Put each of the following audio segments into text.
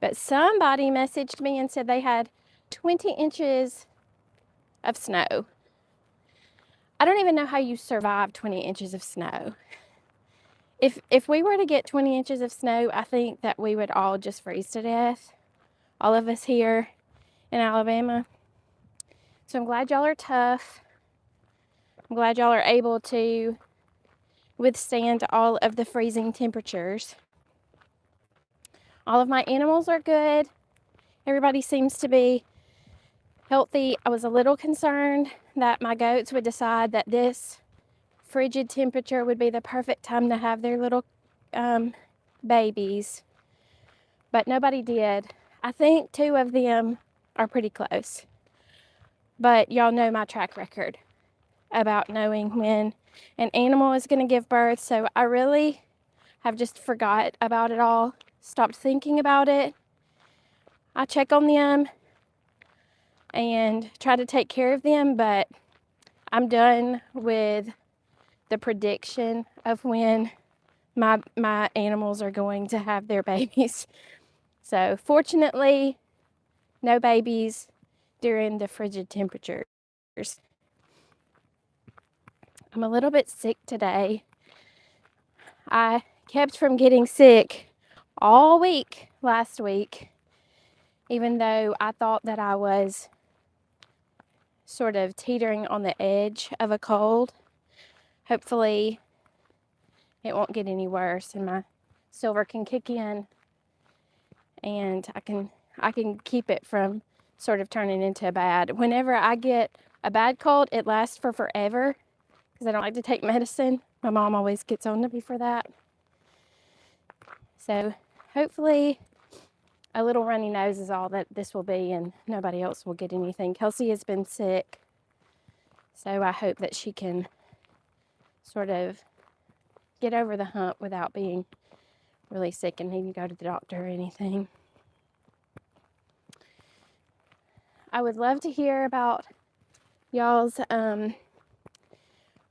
But somebody messaged me and said they had 20 inches of snow. I don't even know how you survive 20 inches of snow. If we were to get 20 inches of snow, I think that we would all just freeze to death. All of us here in Alabama. So I'm glad y'all are tough. I'm glad y'all are able to withstand all of the freezing temperatures. All of my animals are good. Everybody seems to be healthy. I was a little concerned that my goats would decide that this frigid temperature would be the perfect time to have their little babies, but nobody did. I think 2 of them are pretty close, but y'all know my track record about knowing when an animal is going to give birth, so I really have just forgot about it all, stopped thinking about it. I check on them and try to take care of them, but I'm done with the prediction of when my animals are going to have their babies. So fortunately, no babies during the frigid temperatures. I'm a little bit sick today. I kept from getting sick all week last week, even though I thought that I was sort of teetering on the edge of a cold. Hopefully it won't get any worse and my silver can kick in and I can keep it from sort of turning into a bad. Whenever I get a bad cold, it lasts for forever because I don't like to take medicine. My mom always gets on to me for that. So hopefully a little runny nose is all that this will be and nobody else will get anything. Kelsey has been sick, so I hope that she can sort of get over the hump without being really sick and needing to go to the doctor or anything. I would love to hear about y'all's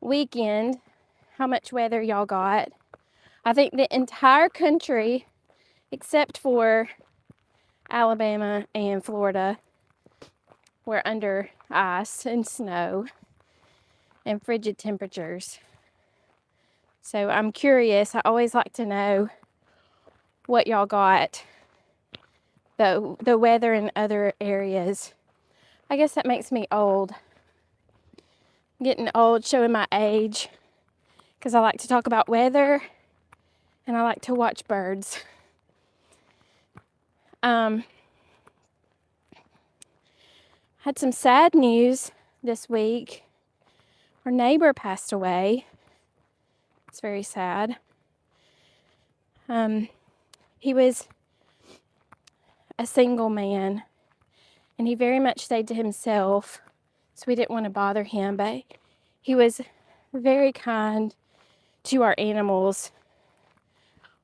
weekend, how much weather y'all got. I think the entire country, except for Alabama and Florida, were under ice and snow and frigid temperatures. So I'm curious. I always like to know what y'all got, the weather in other areas. I guess that makes me old. I'm getting old, showing my age, because I like to talk about weather and I like to watch birds. Had some sad news this week. Our neighbor passed away. It's very sad. He was a single man and he very much stayed to himself, so we didn't want to bother him, but he was very kind to our animals.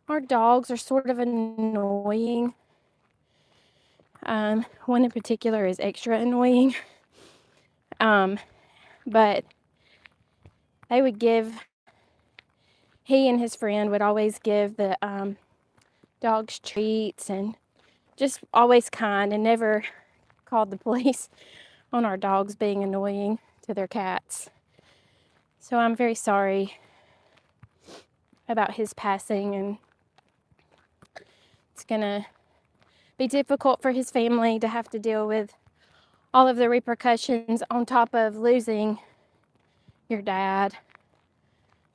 Our dogs are sort of annoying. One in particular is extra annoying. But they would he and his friend would always give the dogs treats and just always kind and never called the police on our dogs being annoying to their cats. So I'm very sorry about his passing, and it's gonna be difficult for his family to have to deal with all of the repercussions on top of losing your dad.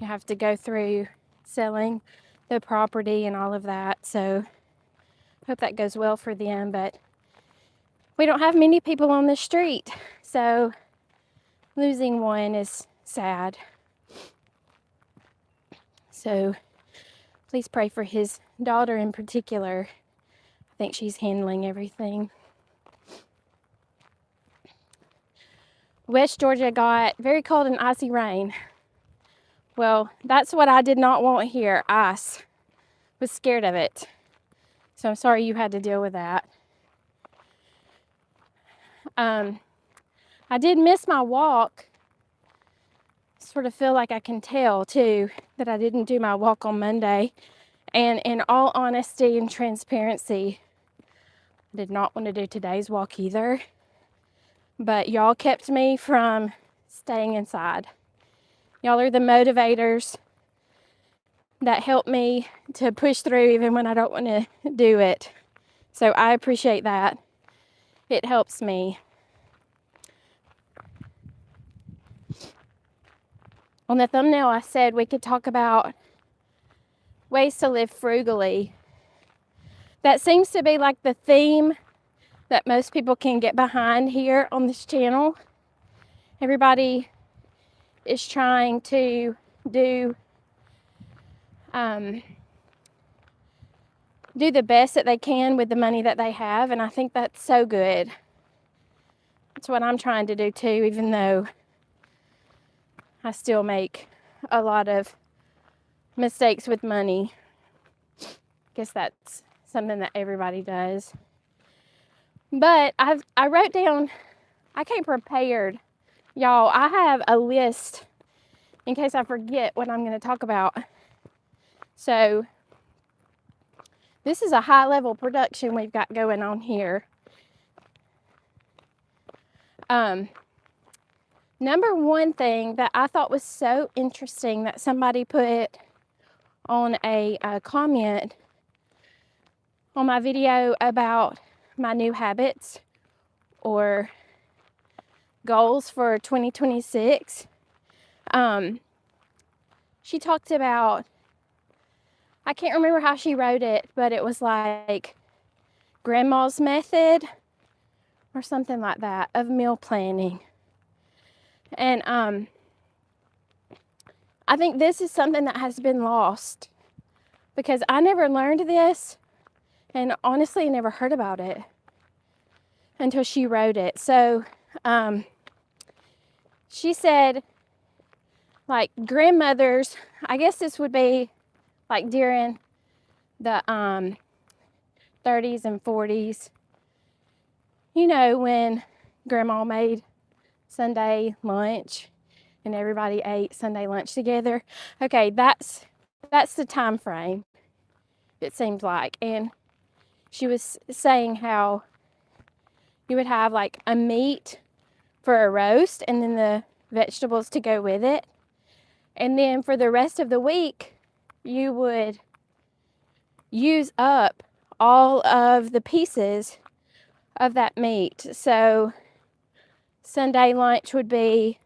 You have to go through selling the property and all of that. So hope that goes well for them, but we don't have many people on the street, so losing one is sad. So please pray for his daughter in particular. I think she's handling everything. West Georgia got very cold and icy rain. Well, that's what I did not want here, ice. Was scared of it. So I'm sorry you had to deal with that. I did miss my walk. Sort of feel like I can tell too that I didn't do my walk on Monday. And in all honesty and transparency, I did not want to do today's walk either, but y'all kept me from staying inside. Y'all are the motivators that help me to push through even when I don't want to do it. So I appreciate that. It helps me. On the thumbnail, I said we could talk about ways to live frugally. That seems to be like the theme that most people can get behind here on this channel. Everybody is trying to do the best that they can with the money that they have, and I think that's so good. That's what I'm trying to do too, even though I still make a lot of mistakes with money. I guess that's something that everybody does. But I wrote down, I came prepared. Y'all, I have a list in case I forget what I'm going to talk about. So this is a high level production we've got going on here. Number one thing that I thought was so interesting that somebody put on a comment on my video about my new habits or goals for 2026. She talked about, I can't remember how she wrote it, but it was like grandma's method or something like that of meal planning. And I think this is something that has been lost because I never learned this and honestly never heard about it until she wrote it. So she said, like, grandmothers, I guess this would be like during the 30s and 40s, you know, when grandma made Sunday lunch and everybody ate Sunday lunch together. Okay, that's the time frame, it seems like. And she was saying how you would have like a meat for a roast and then the vegetables to go with it. And then for the rest of the week, you would use up all of the pieces of that meat. So Sunday lunch would be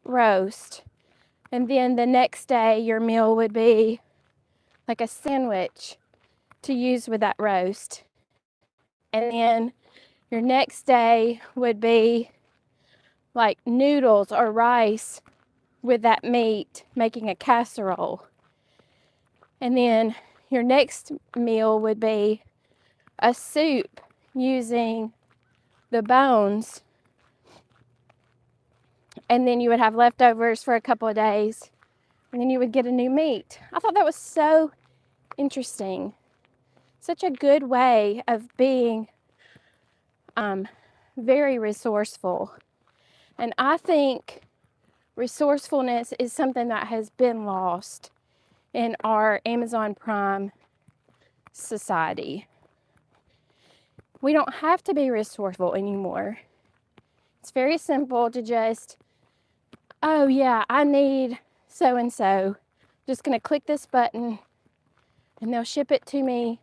roast. And then the next day, your meal would be like a sandwich to use with that roast. And then your next day would be like noodles or rice with that meat, making a casserole. And then your next meal would be a soup using the bones. And then you would have leftovers for a couple of days. And then you would get a new meat. I thought that was so interesting. Such a good way of being very resourceful. And I think resourcefulness is something that has been lost in our Amazon Prime society. We don't have to be resourceful anymore. It's very simple to just, oh yeah, I need so-and-so. Just gonna click this button and they'll ship it to me.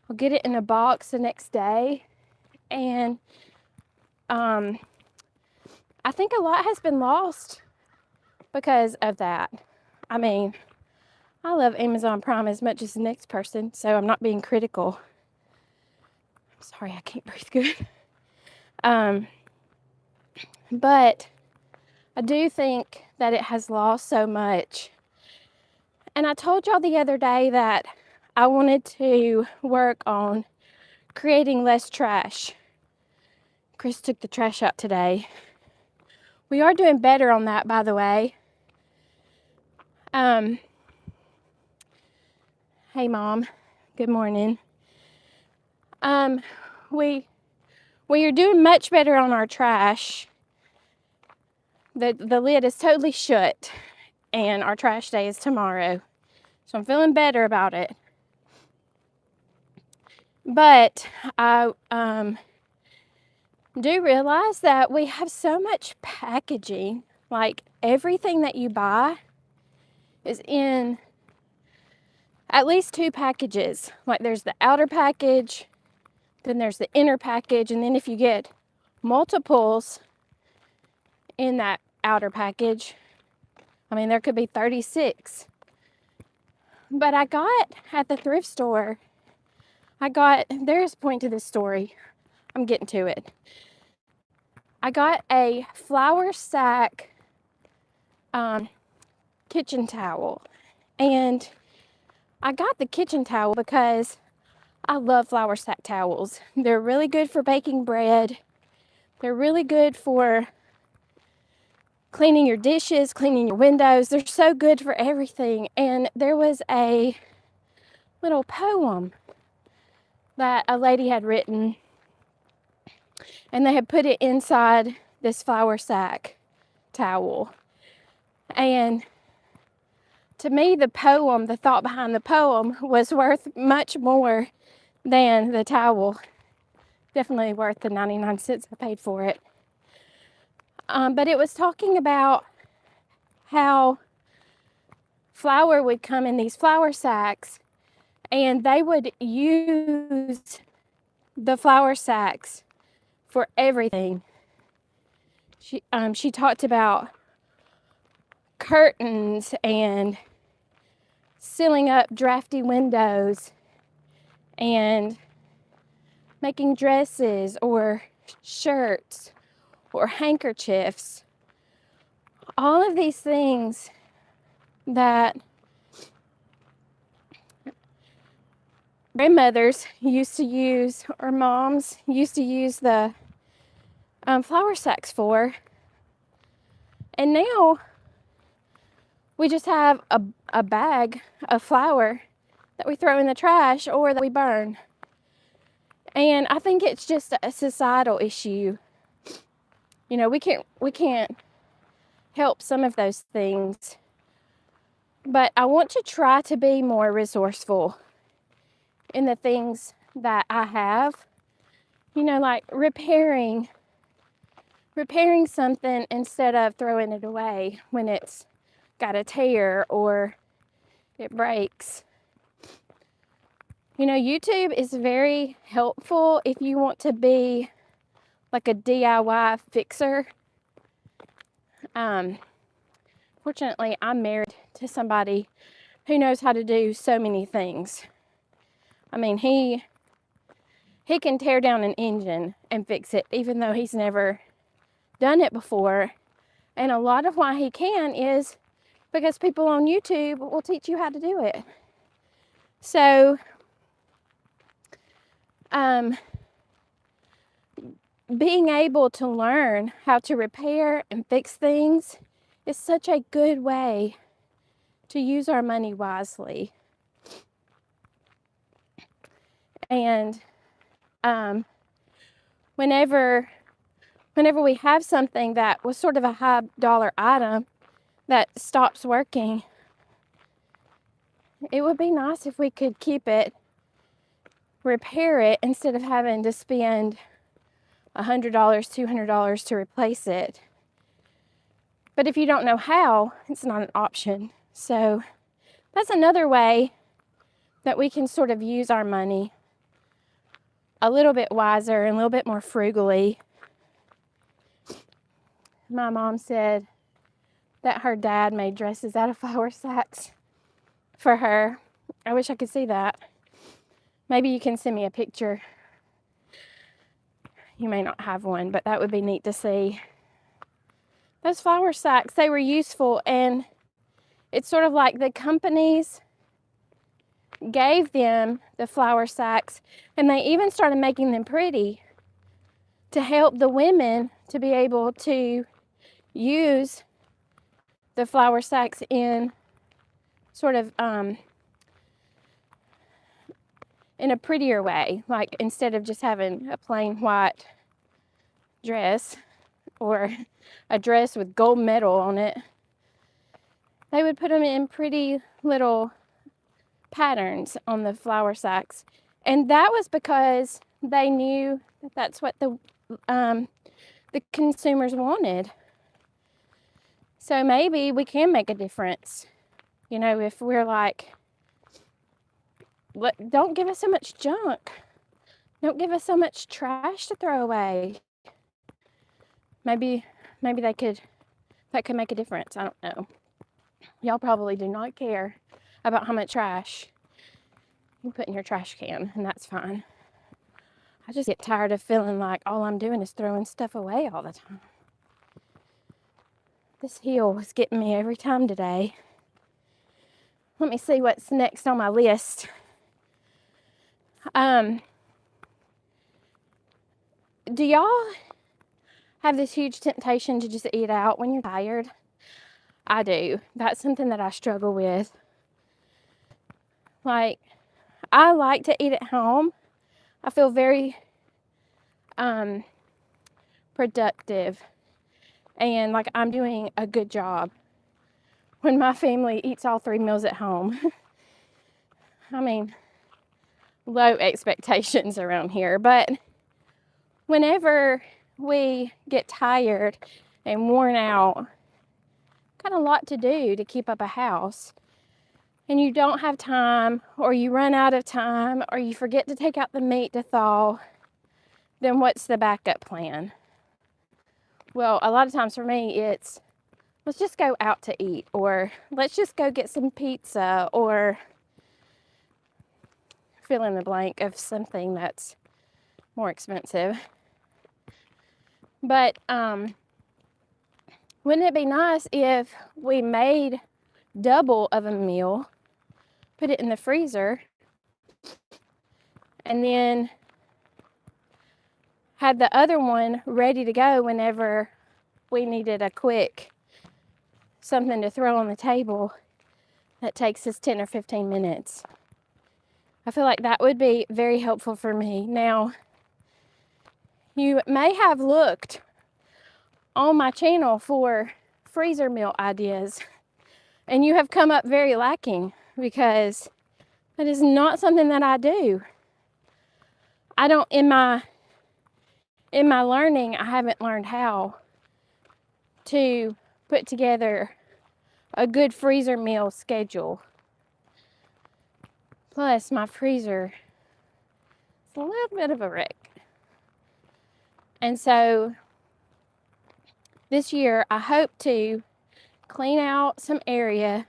I'll get it in a box the next day. And I think a lot has been lost because of that. I mean, I love Amazon Prime as much as the next person, so I'm not being critical. I'm sorry, I can't breathe good. But I do think that it has lost so much. And I told y'all the other day that I wanted to work on creating less trash. Chris took the trash out today. We are doing better on that, by the way. Hey, Mom. Good morning. We are doing much better on our trash. The lid is totally shut, and our trash day is tomorrow. So I'm feeling better about it. But I do realize that we have so much packaging. Like everything that you buy is in at least 2 packages. Like there's the outer package, then there's the inner package, and then if you get multiples in that outer package, I mean, there could be 36. But I got at the thrift store, there's a point to this story. I'm getting to it. I got a flour sack kitchen towel. And I got the kitchen towel because I love flour sack towels. They're really good for baking bread. They're really good for cleaning your dishes, cleaning your windows. They're so good for everything. And there was a little poem that a lady had written, and they had put it inside this flour sack towel. And to me, the thought behind the poem was worth much more than the towel. Definitely worth the 99 cents I paid for it. But it was talking about how flour would come in these flour sacks, and they would use the flour sacks for everything. She talked about curtains and sealing up drafty windows and making dresses or shirts or handkerchiefs. All of these things that grandmothers used to use, or moms used to use the flour sacks for. And now we just have a bag of flour that we throw in the trash or that we burn. And I think it's just a societal issue. You know, we can't help some of those things. But I want to try to be more resourceful in the things that I have. You know, like repairing something instead of throwing it away when it's got a tear or it breaks. You know, YouTube is very helpful if you want to be like a DIY fixer. Fortunately, I'm married to somebody who knows how to do so many things. I mean, he can tear down an engine and fix it, even though he's never done it before. And a lot of why he can is because people on YouTube will teach you how to do it. So, being able to learn how to repair and fix things is such a good way to use our money wisely. And whenever we have something that was sort of a high dollar item that stops working, it would be nice if we could keep it, repair it, instead of having to spend $100, $200 to replace it. But if you don't know how, it's not an option. So that's another way that we can sort of use our money a little bit wiser and a little bit more frugally. My mom said that her dad made dresses out of flour sacks for her. I wish I could see that. Maybe you can send me a picture. You may not have one, but that would be neat to see. Those flour sacks, they were useful, and it's sort of like the companies gave them the flour sacks, and they even started making them pretty to help the women to be able to use the flour sacks in sort of in a prettier way, like instead of just having a plain white dress or a dress with gold medal on it, they would put them in pretty little patterns on the flour sacks, And that was because they knew that that's what the consumers wanted. So maybe we can make a difference, you know, if we're like, don't give us so much junk. Don't give us so much trash to throw away. Maybe that could make a difference. I don't know. Y'all probably do not care about how much trash you put in your trash can, and that's fine. I just get tired of feeling like all I'm doing is throwing stuff away all the time. This hill is getting me every time today. Let me see what's next on my list. Do y'all have this huge temptation to just eat out when you're tired? I do. That's something that I struggle with. Like, I like to eat at home. I feel very productive and like I'm doing a good job when my family eats all 3 meals at home. I mean, low expectations around here, but whenever we get tired and worn out, got a lot to do to keep up a house, and you don't have time, or you run out of time, or you forget to take out the meat to thaw, then what's the backup plan? Well, a lot of times for me, it's let's just go out to eat, or let's just go get some pizza, or fill in the blank of something that's more expensive. But wouldn't it be nice if we made double of a meal, put it in the freezer, and then had the other one ready to go whenever we needed a quick something to throw on the table that takes us 10 or 15 minutes. I feel like that would be very helpful for me. Now, you may have looked on my channel for freezer meal ideas, and you have come up very lacking because that is not something that I do. I don't, in my learning, I haven't learned how to put together a good freezer meal schedule. Plus, my freezer is a little bit of a wreck. And so, this year, I hope to clean out some area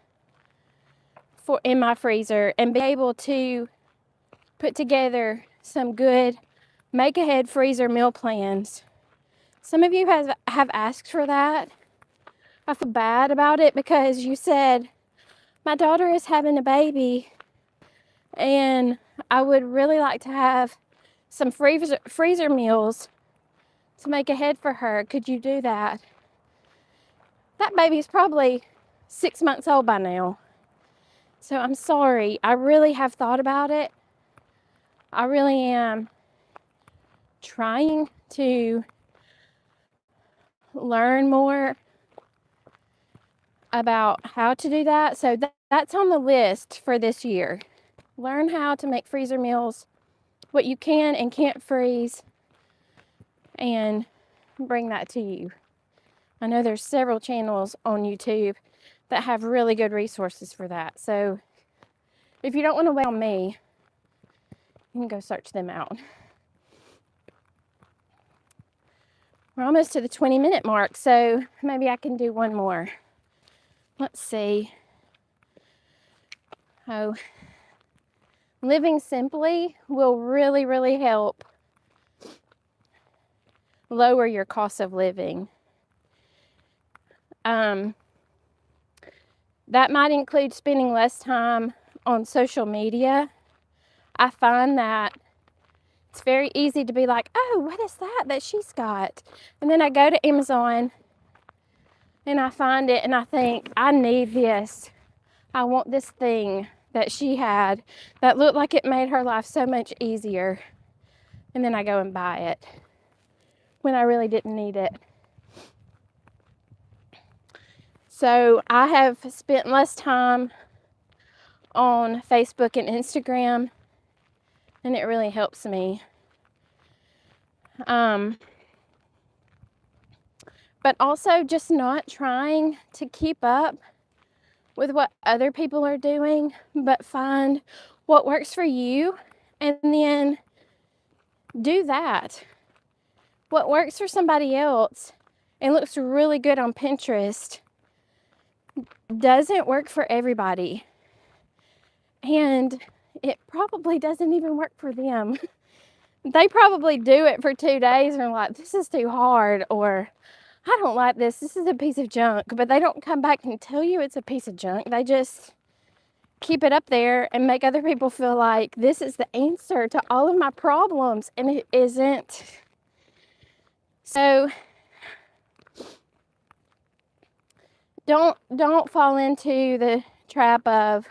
in my freezer and be able to put together some good make-ahead freezer meal plans. Some of you have asked for that. I feel bad about it because you said, my daughter is having a baby and I would really like to have some freezer meals to make ahead for her. Could you do that? That baby's probably 6 months old by now. So I'm sorry. I really have thought about it. I really am trying to learn more about how to do that. So that's on the list for this year. Learn how to make freezer meals, what you can and can't freeze, and bring that to you. I know there's several channels on YouTube that have really good resources for that. So if you don't want to wait on me, you can go search them out. We're almost to the 20-minute mark, so maybe I can do one more. Let's see. Oh, living simply will really, really help lower your cost of living. That might include spending less time on social media. I find that it's very easy to be like, oh, what is that she's got? And then I go to Amazon and I find it and I think, I need this. I want this thing that she had that looked like it made her life so much easier. And then I go and buy it when I really didn't need it. So I have spent less time on Facebook and Instagram and it really helps me. But also just not trying to keep up with what other people are doing, but find what works for you and then do that. What works for somebody else and looks really good on Pinterest doesn't work for everybody. And it probably doesn't even work for them. They probably do it for 2 days and are like, this is too hard, or I don't like this. This is a piece of junk. But they don't come back and tell you it's a piece of junk. They just keep it up there and make other people feel like this is the answer to all of my problems, and it isn't. So don't fall into the trap of,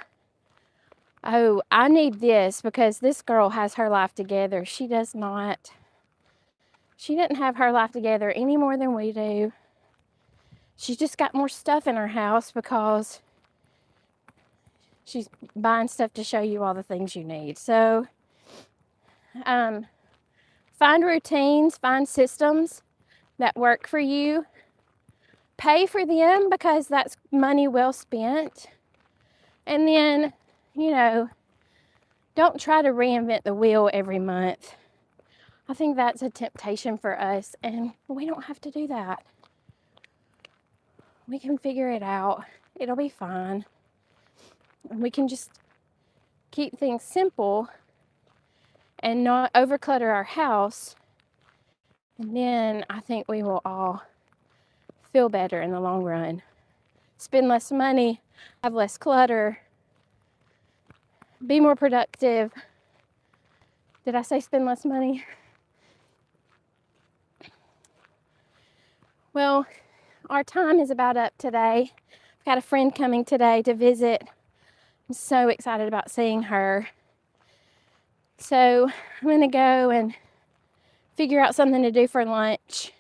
oh, I need this because this girl has her life together. She does not. She didn't have her life together any more than we do. She's just got more stuff in her house because she's buying stuff to show you all the things you need. So find routines, find systems that work for you. Pay for them because that's money well spent. And then, don't try to reinvent the wheel every month. I think that's a temptation for us, and we don't have to do that. We can figure it out. It'll be fine. We can just keep things simple and not overclutter our house. And then I think we will all feel better in the long run. Spend less money, have less clutter, be more productive. Did I say spend less money? Well, our time is about up today. I've got a friend coming today to visit. I'm so excited about seeing her. So I'm going to go and figure out something to do for lunch.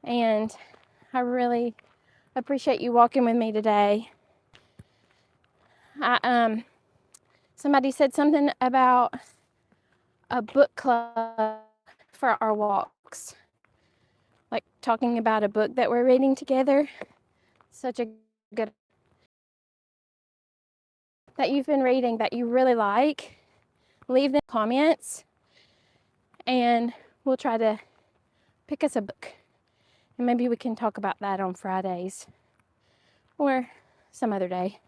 And I really appreciate you walking with me today. Somebody said something about a book club for our walks. Like talking about a book that we're reading together. Such a good that you've been reading that you really like. Leave them comments and we'll try to pick us a book. And maybe we can talk about that on Fridays or some other day.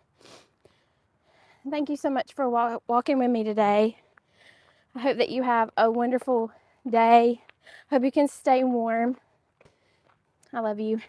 Thank you so much for walking with me today. I hope that you have a wonderful day. Hope you can stay warm. I love you.